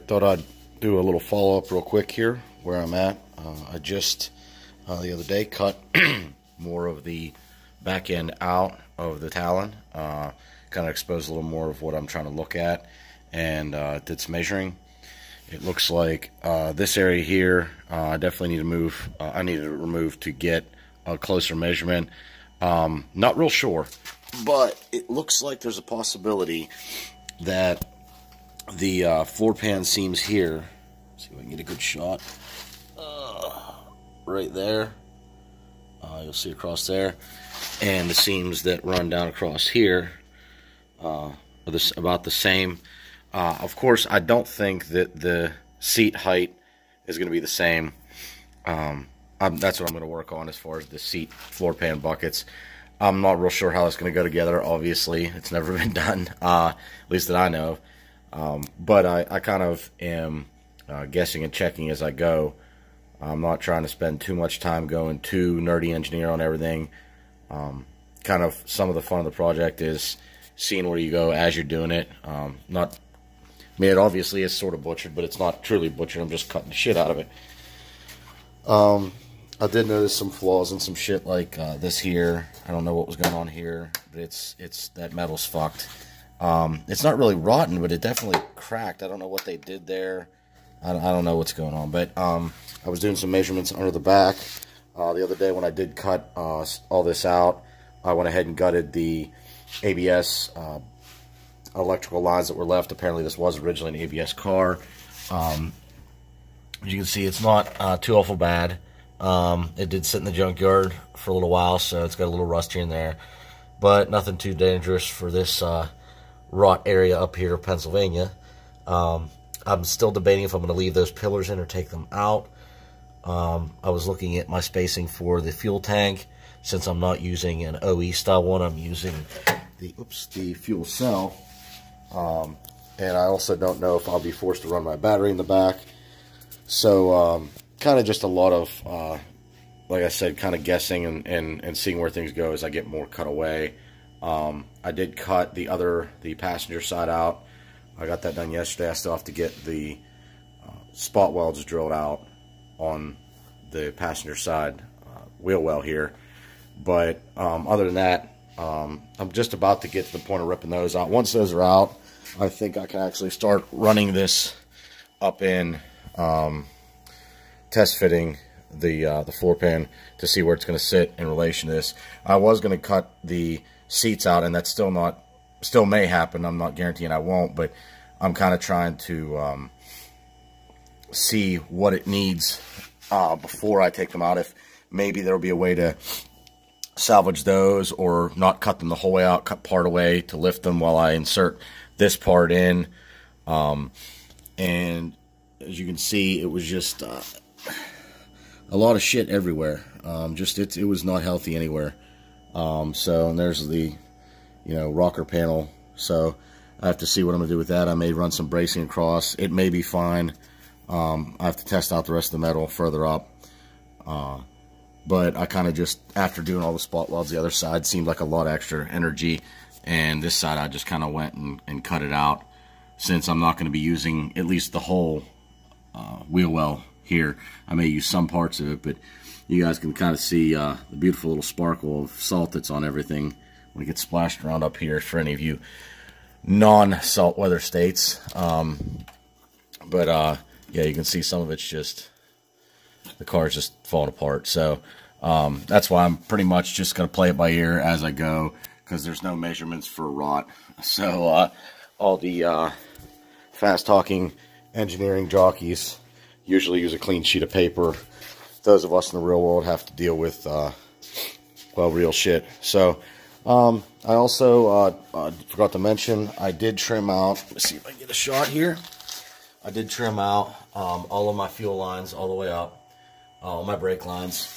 thought I'd do a little follow-up real quick here where I'm at. I just the other day cut more of the back end out of the Talon, kind of exposed a little more of what I'm trying to look at, and did some measuring. It looks like this area here I definitely need to move. I need to remove to get a closer measurement. Not real sure, but it looks like there's a possibility that the floor pan seams here, see if I can get a good shot, right there, you'll see across there, and the seams that run down across here are about the same. Of course, I don't think that the seat height is going to be the same. That's what I'm going to work on as far as the seat floor pan buckets. I'm not real sure how it's going to go together. Obviously, it's never been done, at least that I know of. But I kind of am guessing and checking as I go. I'm not trying to spend too much time going too nerdy engineer on everything. Kind of some of the fun of the project is seeing where you go as you're doing it. I mean, it obviously is sort of butchered, but it's not truly butchered. I'm just cutting the shit out of it. I did notice some flaws and some shit like this here. I don't know what was going on here, but it's that metal's fucked. It's not really rotten, but it definitely cracked. I don't know what they did there. I don't know what's going on, but I was doing some measurements under the back the other day when I did cut all this out. I went ahead and gutted the ABS electrical lines that were left. Apparently this was originally an ABS car. As you can see, it's not too awful bad. It did sit in the junkyard for a little while, so it's got a little rust here and there, but nothing too dangerous for this rot area up here in Pennsylvania. I'm still debating if I'm going to leave those pillars in or take them out. I was looking at my spacing for the fuel tank. Since I'm not using an OE style one, I'm using the fuel cell. And I also don't know if I'll be forced to run my battery in the back. So kind of just a lot of, like I said, kind of guessing and seeing where things go as I get more cut away. I did cut the passenger side out. I got that done yesterday. I still have to get the spot welds drilled out on the passenger side wheel well here. But other than that, I'm just about to get to the point of ripping those out. Once those are out, I think I can actually start running this up in test fitting the floor pan to see where it's going to sit in relation to this. I was going to cut the seats out, and that's still may happen. I'm not guaranteeing I won't, but I'm kind of trying to see what it needs before I take them out. If maybe there'll be a way to salvage those, or not cut them the whole way out, cut part away to lift them while I insert this part in. And as you can see, it was just a lot of shit everywhere. It was not healthy anywhere. And there's the rocker panel. So I have to see what I'm gonna do with that. I may run some bracing across. It may be fine. I have to test out the rest of the metal further up. But I kind of just, after doing all the spot welds, the other side seemed like a lot of extra energy, and this side I just kind of went and cut it out, since I'm not going to be using at least the whole wheel well here. I may use some parts of it, but you guys can kind of see the beautiful little sparkle of salt that's on everything when it gets splashed around up here for any of you non-salt weather states. Yeah, you can see some of it's just, the car's just falling apart. So that's why I'm pretty much just going to play it by ear as I go, because there's no measurements for rot. So all the fast-talking engineering jockeys usually use a clean sheet of paper. Those of us in the real world have to deal with, well, real shit. So I also forgot to mention, I did trim out, let's see if I can get a shot here. I did trim out all of my fuel lines all the way up. All my brake lines.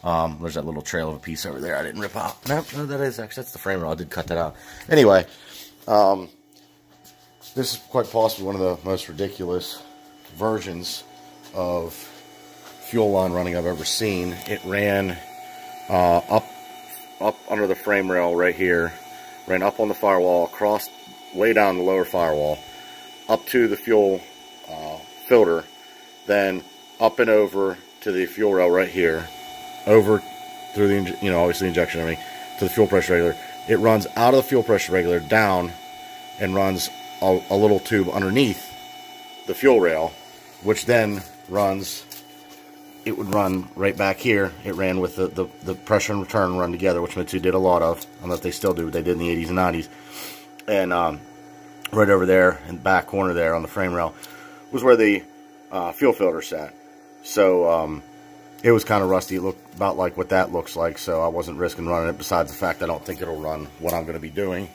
There's that little trail of a piece over there I didn't rip out. No, that is actually, that's the frame rail. I did cut that out. Anyway, this is quite possibly one of the most ridiculous versions of fuel line running I've ever seen. It ran up under the frame rail right here, ran up on the firewall, across way down the lower firewall, up to the fuel filter, then up and over to the fuel rail right here, over through the, you know, obviously injection and everything, to the fuel pressure regulator. It runs out of the fuel pressure regulator down and runs a little tube underneath the fuel rail, which then runs, it would run right back here. It ran with the pressure and return run together, which Mitsubishi did a lot of. I don't know if they still do, but they did in the 80s and 90s. And right over there in the back corner there on the frame rail was where the fuel filter sat. So it was kind of rusty. It looked about like what that looks like, so I wasn't risking running it, besides the fact I don't think it'll run what I'm going to be doing.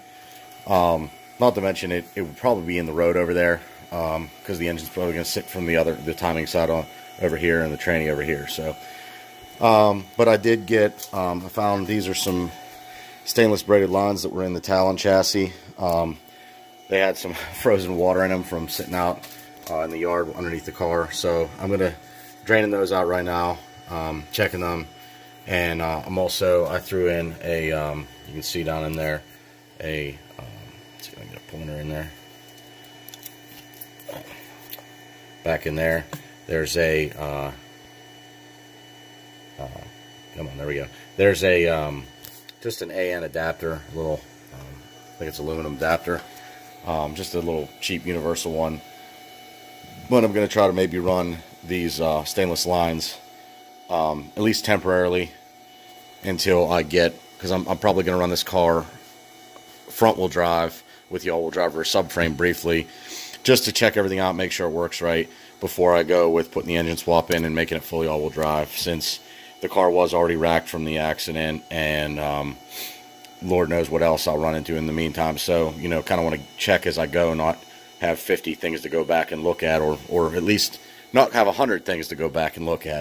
Not to mention it would probably be in the road over there, because the engine's probably going to sit from the timing side on over here and the tranny over here. So, but I did get, I found these are some stainless braided lines that were in the Talon chassis. They had some frozen water in them from sitting out in the yard underneath the car. So I'm going to draining those out right now, checking them, and I threw in a, you can see down in there, let's see if I can get a pointer in there. Back in there, there's a, come on, there we go. There's a, just an AN adapter, a little, I think it's aluminum adapter, just a little cheap universal one. But I'm going to try to maybe run these stainless lines, at least temporarily, until I get, because I'm probably going to run this car front-wheel drive with the all-wheel drive or subframe briefly, just to check everything out, make sure it works right, before I go with putting the engine swap in and making it fully all-wheel drive, since the car was already racked from the accident, and Lord knows what else I'll run into in the meantime. So, you know, kind of want to check as I go, not have 50 things to go back and look at, or at least not have 100 things to go back and look at.